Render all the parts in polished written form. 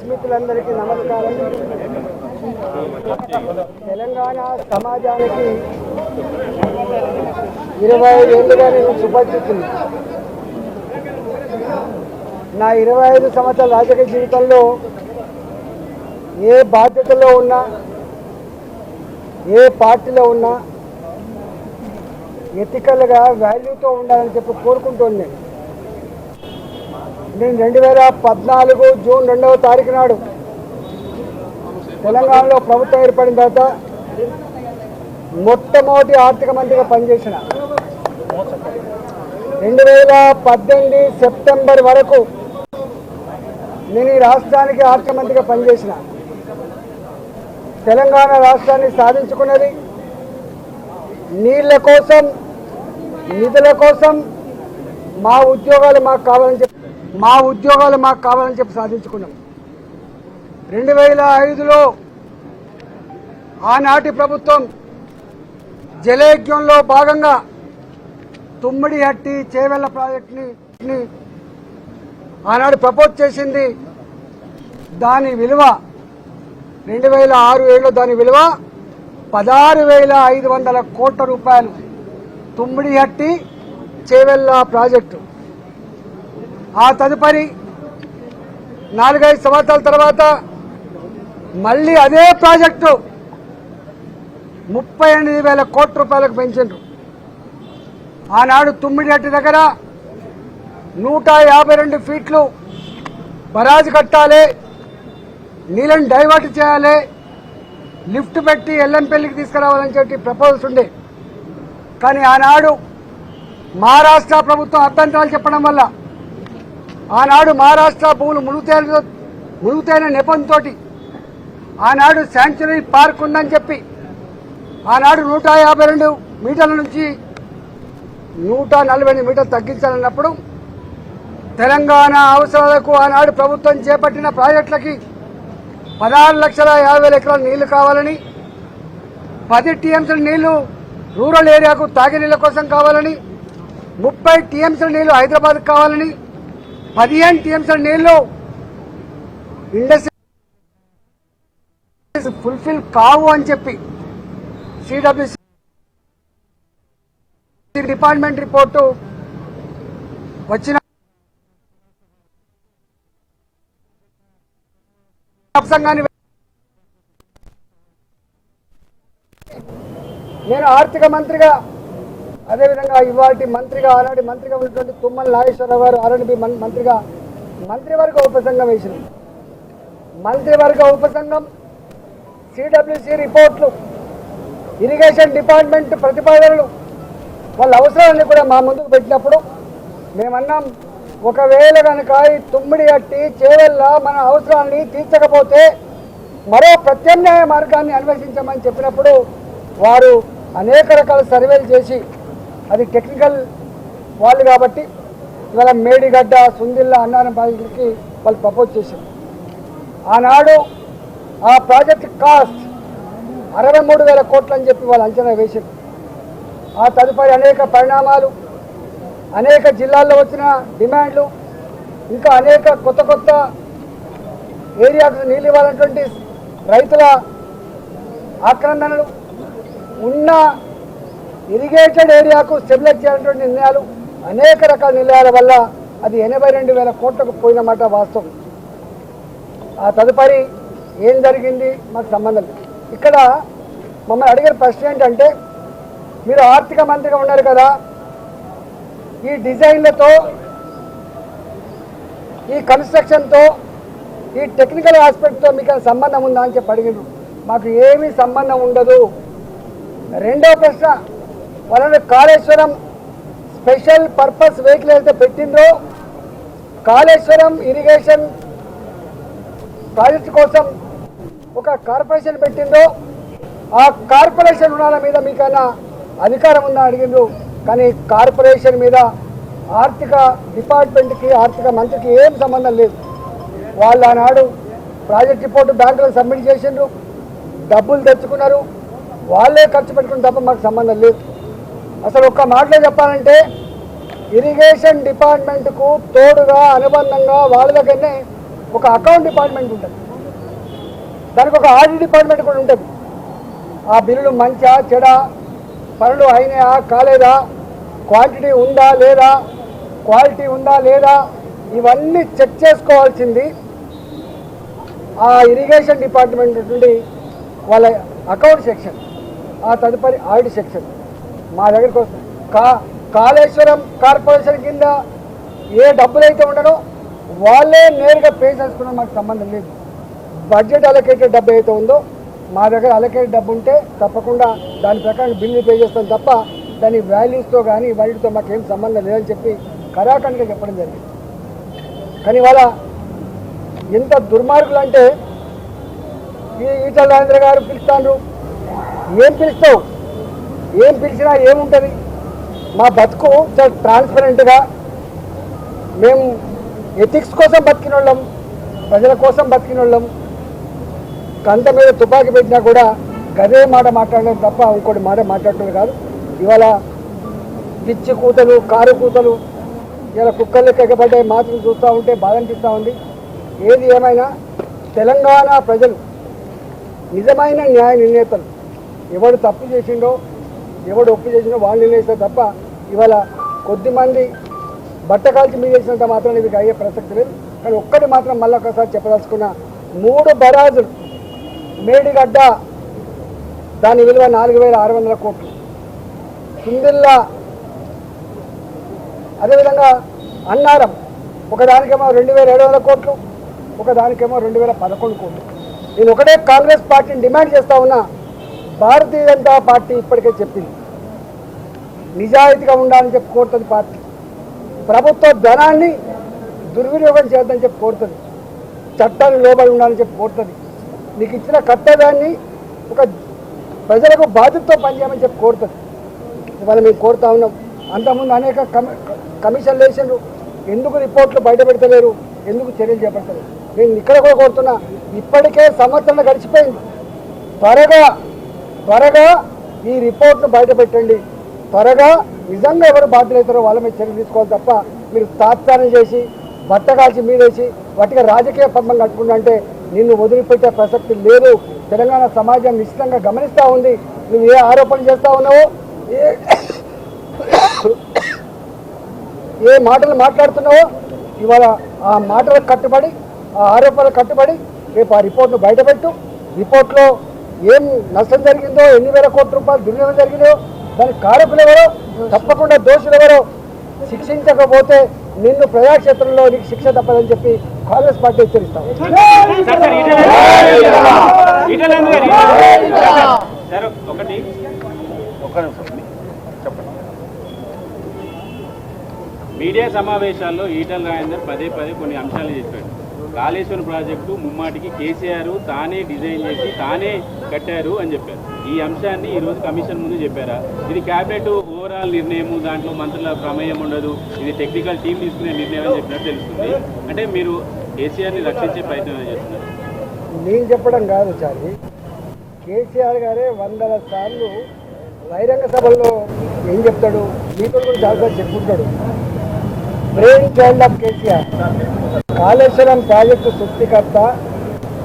మిత్రులందరికీ నమస్కారం. తెలంగాణ సమాజానికి 25 ఏళ్ళుగా నేను సుపరిచితుని. నా 25 సంవత్సరాల రాజకీయ జీవితంలో ఏ బాధ్యతలో ఉన్నా, ఏ పార్టీలో ఉన్నా ఎథికల్గా వాల్యూతో ఉండాలని చెప్పి కోరుకుంటోంది. నేను 2014 జూన్ 2వ తారీఖు నాడు తెలంగాణలో ప్రభుత్వం ఏర్పడిన తర్వాత మొట్టమొదటి ఆర్థిక మంత్రిగా పనిచేసిన. 2018 సెప్టెంబర్ వరకు నేను ఈ రాష్ట్రానికి ఆర్థిక మంత్రిగా పనిచేసిన. తెలంగాణ రాష్ట్రాన్ని సాధించుకున్నది నీళ్ల కోసం, నిధుల కోసం, మా ఉద్యోగాలు మాకు కావాలని చెప్పి సాధించుకున్నాం. 2005లో ఆనాటి ప్రభుత్వం జలయజ్ఞంలో భాగంగా తుమ్మిడిహట్టి చేవెళ్ల ప్రాజెక్టుని ఆనాడు ప్రపోజ్ చేసింది. దాని విలువ 2006-7లో దాని విలువ 16,500 కోట్ల రూపాయలు. తుమ్మిడిహట్టి చేవెళ్ల ప్రాజెక్టు. ఆ తదుపరి 4-5 సంవత్సరాల తర్వాత మళ్ళీ అదే ప్రాజెక్టు 38,000 కోట్ల రూపాయలకు పెంచారు. ఆనాడు తుమ్మిడిహట్టి దగ్గర 152 ఫీట్లు బరాజు కట్టాలి, నీళ్ళని డైవర్ట్ చేయాలి, లిఫ్ట్ పెట్టి ఎల్లంపల్లికి తీసుకురావాలని చెప్పి ప్రపోజల్స్ ఉండే. కానీ ఆనాడు మహారాష్ట్ర ప్రభుత్వం అభ్యంతరాలు చెప్పడం వల్ల ఆనాడు మహారాష్ట్ర భూములు మునుగుతైన నెపంతో ఆనాడు శాంక్చురీ పార్క్ ఉందని చెప్పి ఆనాడు 152 మీటర్ల నుంచి 148 మీటర్లు తగ్గించాలన్నప్పుడు తెలంగాణ అవసరాలకు ఆనాడు ప్రభుత్వం చేపట్టిన ప్రాజెక్టులకి 16,50,000 ఎకరాల నీళ్లు కావాలని, 10 టీఎంసీల నీళ్లు రూరల్ ఏరియాకు తాగే నీళ్ల కోసం కావాలని, 30 టీఎంసీల నీళ్లు హైదరాబాద్కు కావాలని, 15 టీఎంసీల నీళ్లు ఇండస్ట్రీ ఫుల్ఫిల్ కావు అని చెప్పి సిడబ్ల్యూసీ డిపార్ట్మెంట్ రిపోర్టు వచ్చిన నేను ఆర్థిక మంత్రిగా, అదేవిధంగా ఇవాటి మంత్రిగా, ఆనాటి మంత్రిగా ఉన్నటువంటి తుమ్మల నాగేశ్వరరావు గారు ఆర్ఎండ్బి మంత్రిగా మంత్రివర్గ ఉపసంఘం వేసింది. మంత్రివర్గ ఉపసంఘం సిడబ్ల్యూసీ రిపోర్ట్లు, ఇరిగేషన్ డిపార్ట్మెంట్ ప్రతిపాదనలు, వాళ్ళ అవసరాలన్నీ కూడా మా ముందుకు పెట్టినప్పుడు మేమన్నాం, ఒకవేళ కనుక ఈ తుమ్మిడిహట్టి చేవెళ్ల మన అవసరాన్ని తీర్చకపోతే మరో ప్రత్యామ్నాయ మార్గాన్ని అన్వేషించమని చెప్పినప్పుడు వారు అనేక రకాల సర్వేలు చేసి, అది టెక్నికల్ వాళ్ళు కాబట్టి ఇవాళ మేడిగడ్డ, సుందిల్ల, అన్నారం ప్రాజెక్టులకి వాళ్ళు ప్రపోజ్ చేశారు. ఆనాడు ఆ ప్రాజెక్ట్ కాస్ట్ 63,000 కోట్లు అని చెప్పి వాళ్ళు అంచనా వేశారు. ఆ తదుపరి అనేక పరిణామాలు, అనేక జిల్లాల్లో వచ్చిన డిమాండ్లు, ఇంకా అనేక కొత్త ఏరియాకు నీళ్ళు ఇవ్వాలన్నటువంటి రైతుల ఆక్రందనలు, ఉన్న ఇరిగేటెడ్ ఏరియాకు స్టెబిలైజ్ చేయాలన్నటువంటి నిర్ణయాలు, అనేక రకాల నిర్ణయాల వల్ల అది 82,000 కోట్లకు పోయినమాట వాస్తవం. ఆ తదుపరి ఏం జరిగింది మాకు సంబంధం లేదు. ఇక్కడ మమ్మల్ని అడిగిన ప్రశ్న ఏంటంటే, మీరు ఆర్థిక మంత్రిగా ఉన్నారు కదా, ఈ డిజైన్లతో, ఈ కన్స్ట్రక్షన్తో, ఈ టెక్నికల్ ఆస్పెక్ట్తో మీకు సంబంధం ఉందా అని చెప్పి అడిగినారు. మాకు ఏమీ సంబంధం ఉండదు. రెండో ప్రశ్న, వాళ్ళని కాళేశ్వరం స్పెషల్ పర్పస్ వెహికల్ అయితే పెట్టిందో, కాళేశ్వరం ఇరిగేషన్ ప్రాజెక్టు కోసం ఒక కార్పొరేషన్ పెట్టిందో, ఆ కార్పొరేషన్ రుణాల మీద మీకైనా అధికారం ఉందా అడిగిండ్రు. కానీ కార్పొరేషన్ మీద ఆర్థిక డిపార్ట్మెంట్కి, ఆర్థిక మంత్రికి ఏం సంబంధం లేదు. వాళ్ళు ఆనాడు ప్రాజెక్ట్ రిపోర్టు బ్యాంకులో సబ్మిట్ చేసిండ్రు, డబ్బులు తెచ్చుకున్నారు, వాళ్ళే ఖర్చు పెట్టుకుని తప్ప మాకు సంబంధం లేదు. అసలు ఒక్క మాటలో చెప్పాలంటే ఇరిగేషన్ డిపార్ట్మెంట్కు తోడుగా అనుబంధంగా వాళ్ళ దగ్గరనే ఒక అకౌంట్ డిపార్ట్మెంట్ ఉంటుంది, దానికి ఒక ఆడిట్ డిపార్ట్మెంట్ కూడా ఉంటుంది. ఆ బిల్లులు మంచా చెడా, పనులు అయినాయా కాలేదా, క్వాంటిటీ ఉందా లేదా, క్వాలిటీ ఉందా లేదా, ఇవన్నీ చెక్ చేసుకోవాల్సింది ఆ ఇరిగేషన్ డిపార్ట్మెంట్ నుండి వాళ్ళ అకౌంట్ సెక్షన్, ఆ తదుపరి ఆడిట్ సెక్షన్ మా దగ్గరికి వస్తుంది. కాళేశ్వరం కార్పొరేషన్ కింద ఏ డబ్బులు అయితే ఉండనో వాళ్ళే నేరుగా పే చేసుకున్న మాకు సంబంధం లేదు. బడ్జెట్ అలొకేటెడ్ డబ్బు అయితే ఉందో మా దగ్గర అలొకేటెడ్ డబ్బు ఉంటే తప్పకుండా దాని ప్రకారం బిల్లు పే చేస్తాం తప్ప దాని వాల్యూస్తో కానీ వాటితో మాకేం సంబంధం లేదని చెప్పి కరాఖండిగా చెప్పడం జరిగింది. కానీ వాళ్ళ ఎంత దుర్మార్గులు అంటే ఈటల రాజేంద్ర గారు పిలుస్తాను, ఏం పిలుస్తావు, ఏం పిలిచినా ఏముంటుంది, మా బతుకు చాలా ట్రాన్స్పరెంట్గా మేము ఎథిక్స్ కోసం బతికిన వాళ్ళం, ప్రజల కోసం బతికిన వాళ్ళం, కంట మీద తుపాకీ పెట్టినా కూడా గదే మాట మాట్లాడడం తప్ప ఇంకోటి మాట మాట్లాడటం కాదు. ఇవాళ పిచ్చి కూతలు కారు కూతలు ఇలా కుక్కలు ఎగబడ్డాయి మాత్రం చూస్తూ ఉంటే బాధ అనిపిస్తూ ఉంది. ఏది ఏమైనా తెలంగాణ ప్రజలు నిజమైన న్యాయ నిర్ణేతలు, ఎవడు తప్పు చేసిండో ఎవడు ఒప్పు చేసిండో వాళ్ళు నిర్ణయిస్తారు తప్ప ఇవాళ కొద్దిమంది బట్ట కాల్చి మీద వేసినంత మాత్రం ఇవి అయ్యే ప్రసక్తి లేదు. కానీ ఒక్కటి మాత్రం మళ్ళీ ఒకసారి చెప్పదలుచుకున్న 3 బరాజులు మేడిగడ్డ దాని విలువ 4,600 కోట్లు, కుందిల్లా అదేవిధంగా అన్నారం ఒకదానికేమో 2,700 కోట్లు, ఒకదానికేమో 2,011 కోట్లు. నేను ఒకటే కాంగ్రెస్ పార్టీని డిమాండ్ చేస్తా ఉన్నా, భారతీయ జనతా పార్టీ ఇప్పటికే చెప్పింది నిజాయితీగా ఉండాలని చెప్పి కోరుతుంది. పార్టీ ప్రభుత్వ ధనాన్ని దుర్వినియోగం చేయొద్దని చెప్పి కోరుతుంది, చట్టాన్ని లోబడి ఉండాలని చెప్పి కోరుతుంది, నీకు ఇచ్చిన కర్తవ్యాన్ని ఒక ప్రజలకు బాధ్యతతో పనిచేయమని చెప్పి కోరుతుంది. ఇవాళ మేము కోరుతా ఉన్నాం. అంతకుముందు అనేక కమిషన్లు వేసిండ్రు, ఎందుకు రిపోర్ట్లు బయట పెడతలేరు, ఎందుకు చర్యలు చేపడతలేరు. నేను ఇక్కడ కూడా కోరుతున్నా, ఇప్పటికే సంవత్సరం గడిచిపోయింది, త్వరగా ఈ రిపోర్ట్ను బయట పెట్టండి, త్వరగా నిజంగా ఎవరు బాధ్యులవుతారో వాళ్ళ మీద చర్యలు తీసుకోవాలి తప్ప మీరు తాత్సారం చేసి బట్ట కాల్చి మీదేసి వాటిగా రాజకీయ పద్మం కట్టుకుంటా అంటే నిన్ను వదిలిపెట్టే ప్రసక్తి లేదు. తెలంగాణ సమాజం నిశ్చితంగా గమనిస్తూ ఉంది. నువ్వు ఏ ఆరోపణలు చేస్తూ ఉన్నావో, ఏ మాటలు మాట్లాడుతున్నావో ఇవాళ ఆ మాటలకు కట్టుబడి, ఆ ఆరోపణలకు కట్టుబడి రేపు ఆ రిపోర్ట్ను బయటపెట్టు. రిపోర్ట్లో ఏం నష్టం జరిగిందో, ఎన్ని వేల కోట్ల రూపాయలు దుర్వినియోగం జరిగిందో, దానికి కారకులు ఎవరో, తప్పకుండా దోషులు ఎవరో శిక్షించకపోతే నిన్ను ప్రజాక్షేత్రంలో నీకు శిక్ష తప్పదని చెప్పి కాంగ్రెస్ పార్టీ హెచ్చరిస్తాం. మీడియా సమావేశాల్లో ఈటల రాజేందర్ పదే కొన్ని అంశాలు చెప్పాడు. కాళేశ్వరం ప్రాజెక్టు ముమ్మాటికి కేసీఆర్ తానే డిజైన్ చేసి తానే కట్టారు అని చెప్పారు. ఈ అంశాన్ని ఈరోజు కమిషన్ ముందు చెప్పారా? ఇది క్యాబినెట్ ఓవరాల్ నిర్ణయము, దాంట్లో మంత్రుల ప్రమేయం ఉండదు, ఇది టెక్నికల్ టీం తీసుకునే నిర్ణయం అని చెప్పినట్టు తెలుస్తుంది. అంటే మీరు కేసీఆర్ని రక్షించే ప్రయత్నం చేస్తున్నారు. నేను చెప్పడం కాదు చారి, కేసీఆర్ గారే 100 సార్లు బహిరంగ సభల్లో ఏం చెప్తాడు, మీతో కూడా చాలాసార్లు చెప్పుకుంటాడు. Brain child of KCR, Kaleshwaram project సృష్టికర్త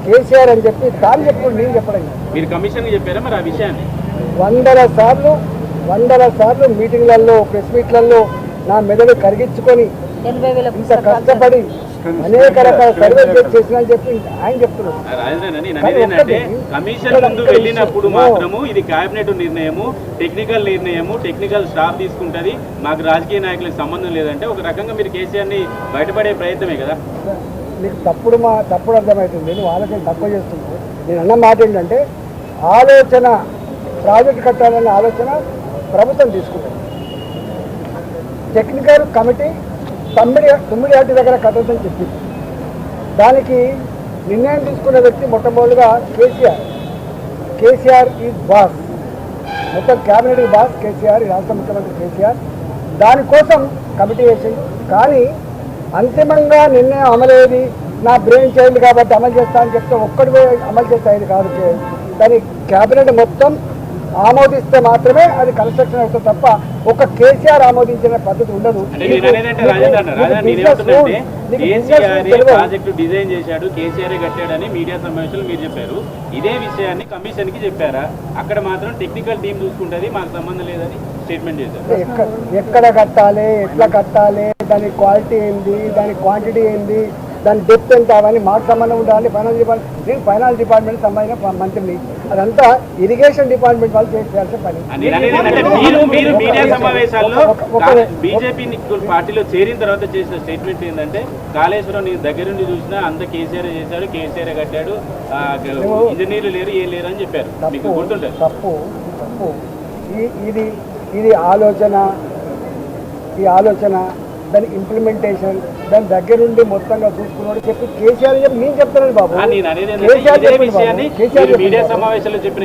కేసీఆర్ అని చెప్పి తాను చెప్పుడు, నేను చెప్పడం. మీరు కమిషన్ చెప్పారా మరి ఆ విషయాన్ని? 100 సార్లు మీటింగ్లలో, ప్రెస్ మీట్లలో నా మెదడు కరిగించుకొని ఇంత కష్టపడి అనేక రకాల సర్వే చేసిన చెప్పి ఆయన చెప్తున్నారు. కమిషన్ ముందు వెళ్ళినప్పుడు మాత్రము ఇది కేబినెట్ నిర్ణయము, టెక్నికల్ స్టాఫ్ తీసుకుంటది, మాకు రాజకీయ నాయకులకు సంబంధం లేదంటే ఒక రకంగా మీరు కేసీఆర్ని బయటపడే ప్రయత్నమే కదా. నీకు తప్పుడు అర్థమవుతుంది, నువ్వు ఆలోచన తక్కువ చేస్తున్నావు. నేను అన్న మాట ఏంటంటే ఆలోచన, ప్రాజెక్టు కట్టాలన్న ఆలోచన ప్రభుత్వం తీసుకుంటుంది. టెక్నికల్ కమిటీ తుమ్మిడిహట్టి దగ్గర కట్టొద్దని చెప్పింది. దానికి నిర్ణయం తీసుకున్న వ్యక్తి మొట్టమొదటిగా కేసీఆర్ ఈజ్ బాస్, మొత్తం క్యాబినెట్ బాస్ కేసీఆర్, రాష్ట్ర ముఖ్యమంత్రి కేసీఆర్. దానికోసం కమిటీ వేసింది. కానీ అంతిమంగా నిర్ణయం అమలయ్యేది నా బ్రెయిన్ చైల్డ్ కాబట్టి అమలు చేస్తా అని చెప్తే ఒక్కడి అమలు చేస్తే ఇది కాదు. దాని క్యాబినెట్ మొత్తం ఆమోదిస్తే మాత్రమే అది కన్స్ట్రక్షన్ అవుతుంది తప్ప ఒక కేసీఆర్ ఆమోదించిన పద్ధతి ఉండదు. ప్రాజెక్టు డిజైన్ చేశాడు, కేసీఆర్ కట్టాడని మీడియా సమావేశంలో మీరు చెప్పారు. ఇదే విషయాన్ని కమిషన్ కి చెప్పారా? అక్కడ మాత్రం టెక్నికల్ టీం చూసుకుంటది, మాకు సంబంధం లేదని స్టేట్మెంట్ చేశారు. ఎక్కడ కట్టాలి, ఎట్లా కట్టాలి, దాని క్వాలిటీ ఏంది, దాని క్వాంటిటీ ఏంది, దాని డెప్త్ ఎంత, అవన్నీ మాకు సంబంధం ఉండాలి. ఫైనాన్స్ డిపార్ట్మెంట్, నేను ఫైనాన్స్ డిపార్ట్మెంట్ సంబంధించిన మంత్రిని, అదంతా ఇరిగేషన్ డిపార్ట్మెంట్ వాళ్ళు చేయాల్సిన పని. మీరు మీడియా సమావేశాల్లో బీజేపీ పార్టీలో చేరిన తర్వాత చేసిన స్టేట్మెంట్ ఏంటంటే కాళేశ్వరం నేను దగ్గరుండి చూసినా అంత కేసీఆర్ చేశాడు, కేసీఆర్ కట్టాడు, ఇంజనీర్లు లేరు, ఏం లేరు అని చెప్పారు. మీకు గుర్తుంటారు. తప్పు తప్పు. ఇది ఆలోచన, ఈ ఆలోచన, దాని ఇంప్లిమెంటేషన్, దాని దగ్గరుండి మొత్తంగా చూసుకున్నాడు చెప్పి కేసీఆర్ చెప్పి నేను చెప్తాను బాబు. మీడియా సమావేశంలో చెప్పిన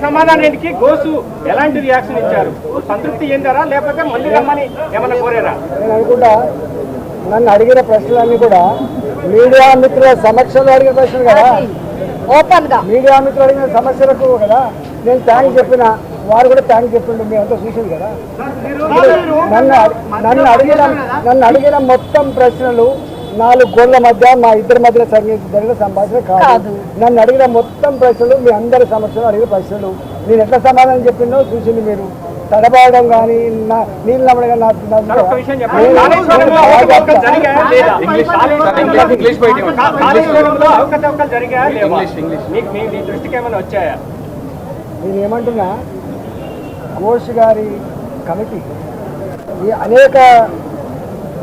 సమాధానానికి గోసు ఎలాంటి రియాక్షన్ ఇచ్చారు? సంతృప్తి చెందారా లేకపోతే మళ్ళీ రమ్మని ఏమన్నా కోరారా? నేను అనుకుంటా నన్ను అడిగిన ప్రశ్నలన్నీ కూడా మీడియా మిత్రుల సమక్షంలో అడిగిన ప్రశ్నలు కదా, ఓపెన్ గా మీడియా మిత్రులు అడిగిన సమస్యలకు కదా నేను థ్యాంక్స్ చెప్పిన, వారు కూడా థ్యాంక్స్ చెప్పిండు. మీ అంతా చూసింది కదా. నన్ను అడిగిన మొత్తం ప్రశ్నలు 4 గోళ్ల మధ్య మా ఇద్దరి మధ్య జరిగిన సంభాషణ కాదు. నన్ను అడిగిన మొత్తం ప్రశ్నలు మీ అందరి సమస్యలు అడిగిన ప్రశ్నలు. నేను ఎట్లా సమాధానం చెప్పిందో చూసింది మీరు. తడబాయడం కానీ నీళ్ళు నమ్మడం వచ్చాయా? నేను ఏమంటున్నా, ఘోష్ గారి కమిటీ ఈ అనేక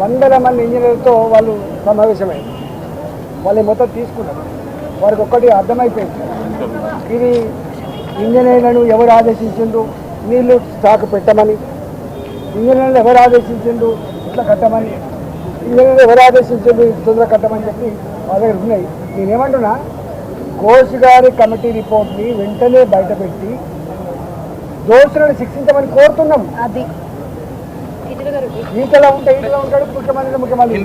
వందల మంది ఇంజనీర్లతో వాళ్ళు సమావేశమైంది. వాళ్ళు మొత్తం తీసుకున్నారు. వారికి ఒక్కటి అర్థమైపోయింది, ఇది ఇంజనీర్లను ఎవరు ఆదేశించిండు నీళ్లు స్టాక్ పెట్టమని, ఇంజనీర్లు ఎవరు ఆదేశించిండు ఇట్లా కట్టమని, ఇంజనీర్లు ఎవరు ఆదేశించిండు తొందరగా కట్టమని చెప్పి వాళ్ళ దగ్గర ఉన్నాయి. నేనేమంటున్నా, ఘోష్ గారి కమిటీ రిపోర్ట్ని వెంటనే బయటపెట్టి దోషులను శిక్షించమని కోరుతున్నాం. అది ఈటలా ఉంటే ఈటలా ఉంటాడు, ముఖ్యమంత్రి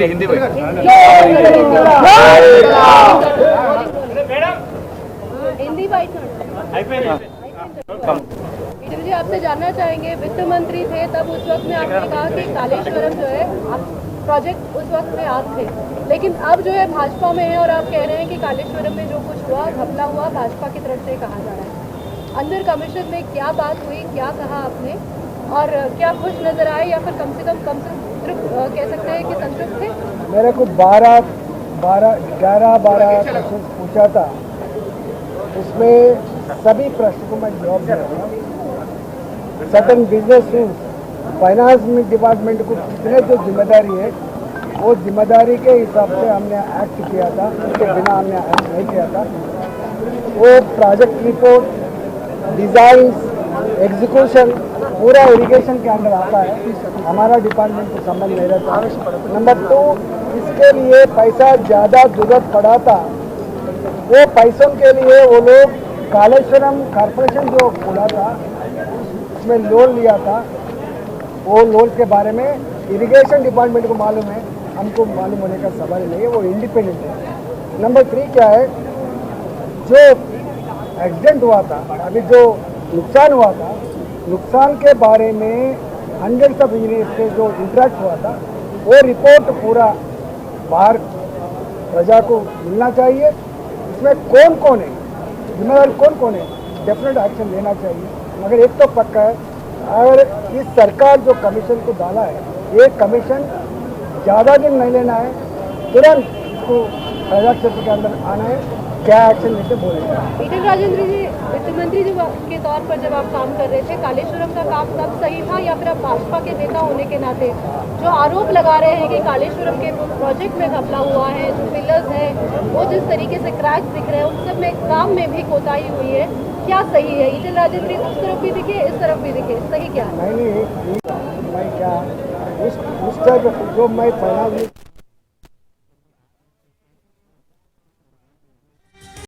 जी आपसे जानना चाहेंगे, वित्त मंत्री थे तब उस वक्त में आपने कहा कि कालेश्वरम जो है प्रोजेक्ट उस वक्त में आप थे, लेकिन अब जो है भाजपा में है और आप कह रहे हैं कि कालेश्वरम में जो कुछ हुआ घपला हुआ भाजपा की तरफ से कहा जा रहा है। अंदर कमीशन में क्या बात हुई, क्या कहा आपने, और क्या खुश नजर आए या फिर कम से कम सिर्फ कह सकते हैं कि संतुष्ट थे? मेरे को 11 क्वेश्चन पूछा था, उसमें सभी प्रश्न को मैं जवाब दे रहा हूँ। Certain business rules, finance department को कितने जो जिम्मेदारी है वो जिम्मेदारी के हिसाब से हमने एक्ट किया था, उसके बिना हमने एक्ट नहीं किया था। वो प्रोजेक्ट रिपोर्ट, डिज़ाइन, एग्जीक्यूशन पूरा इरिगेशन के अंदर आता है, हमारा डिपार्टमेंट को संबंध नहीं रहता। नंबर 2, इसके लिए पैसा ज़्यादा जरूरत पड़ा था, वो पैसों के लिए वो लोग कालेश्वरम कॉर्पोरेशन जो खुला था उसमें लोन लिया था, वो लोन के बारे में इरिगेशन डिपार्टमेंट को मालूम है, हमको मालूम होने का सवाल नहीं है, वो इंडिपेंडेंट है। नंबर 3 क्या है, जो एक्सीडेंट हुआ था, अभी जो नुकसान हुआ था, नुकसान के बारे में हंड्रेड्स ऑफ इंजीनियर से जो इंटरेक्ट हुआ था वो रिपोर्ट पूरा बाहर प्रजा को मिलना चाहिए। इसमें कौन कौन है, जिम्मेदार कौन कौन है, डेफिनेट एक्शन लेना चाहिए। मगर एक तो पक्का है, अगर इस सरकार जो कमीशन को डाला है, ये कमीशन ज़्यादा दिन नहीं लेना है, तुरंत इसको प्रजा क्षेत्र के अंदर आना है, क्या एक्शन लेते बोलेंगे। ईटल राजेंद्र जी, वित्त मंत्री जो के तौर पर जब आप काम कर रहे थे, कालेश्वरम का काम तब सही था या फिर आप भाजपा के नेता होने के नाते जो आरोप लगा रहे हैं कि कालेश्वरम के प्रोजेक्ट में घपला हुआ है, जो पिलर्स हैं वो जिस तरीके से क्रैक्स दिख रहे हैं, उन सब में काम में भी कोताही हुई है, क्या सही है? ईटल राजेंद्र उस तरफ भी दिखे, इस तरफ भी दिखे, सही क्या है? नहीं, मैं क्या उस टाइप जो मैं फाइनेंस